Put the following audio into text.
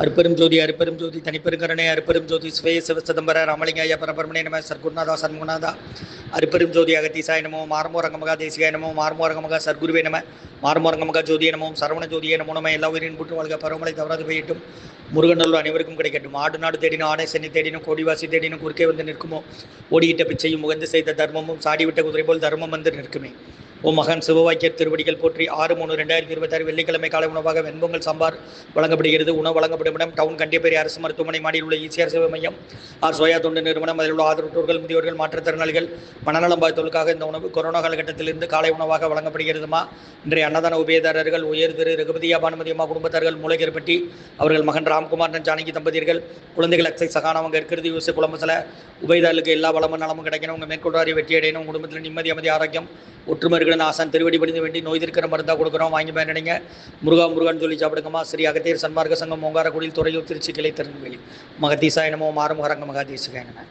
அருப்பெரும் ஜோதி அருப்பெரும் ஜோதி தனிப்பெருங்கருணை அருப்பெரும் ஜோதி சுவே சிவசிதம்பர ராமலிங்காய பரபரமணே நம சர்க்குருநாதா சண்முகநாதா அருப்பெரும் ஜோதி அகத்தீசாய நமோ மார்மோரங்கமகா தேசிகாய நமோ மார்மோரங்கமகா சர்க்குருவே நம மார்மோரங்கமகா ஜோதிய நமோ சரவண ஜோதியை நமோ நம்ம எல்லா உயிரின் புற்று வாழ்க பருவமழை தவறாது பெய்யட்டும் முருகநல்லூர் அனைவருக்கும் கிடைக்கட்டும் ஆடு நாடு தேடினும் ஆடை சென்னி தேடினும் கோடிவாசி தேடினும் குறுக்கே வந்து நிற்குமோ ஓடியிட்ட பிச்சையும் முகந்து செய்த தர்மமும் சாடிவிட்ட குதிரை போல் தர்மம் வந்து நிற்குமே ஓ மகன் சிவவாக்கியர் திருவடிகள் போற்றி 6/3/2026 வெள்ளிக்கிழமை காலை உணவாக வெண்பொங்கல் சாம்பார் வழங்கப்படுகிறது. உணவு வழங்கப்படும் இடம் டவுன் கண்டியப்பேரி அரசு மருத்துவமனை மாடியில் உள்ள ஈசிஆர் சேவை மையம் சோயா தொண்டு நிறுவனம். அதில் உள்ள ஆதரவற்றோர்கள் முதியோர்கள் மாற்றுத்திறனாளிகள் மனநலம் பாதித்தவர்களுக்காக இந்த உணவு கொரோனா காலகட்டத்திலிருந்து காலை உணவாக வழங்கப்படுகிறதுமா. இன்றைய அன்னதான உபயதாரர்கள் உயர் திரு ரகுபதியா பானுமதி அம்மா குடும்பத்தார்கள் மூலகேற்பட்டி அவர்கள் மகன் ராம்குமார் ஜானகி தம்பதியர்கள் குழந்தைகள் அக்ஸை சகானவங்க இருக்கிறது யூசு குழம்பசில உபயதாரர்களுக்கு எல்லா வளமும் நலமும் கிடைக்கணும். உங்கள் மேற்கொள்றாரி வெற்றி அடையணும். குடும்பத்தில் நிம்மதி அமைதி ஆரோக்கியம் ஒற்றுமை இருக்கிற ஆசான் திருவடி படிந்து வேண்டி நோய் இருக்கிற மருந்தாக கொடுக்குறோம். வாங்கி பயனடைங்க. முருகான்னு சொல்லி சாப்பிடுங்கம்மா. ஸ்ரீ அகத்தியர் சன்மார்க்க சங்கம் ஓங்காரக்குடியில் துறையூர் திருச்சி கிளை திறன்வேலி மகதீசாய நமோ மாறுமுகரங்க மகாதீசுகாய நம.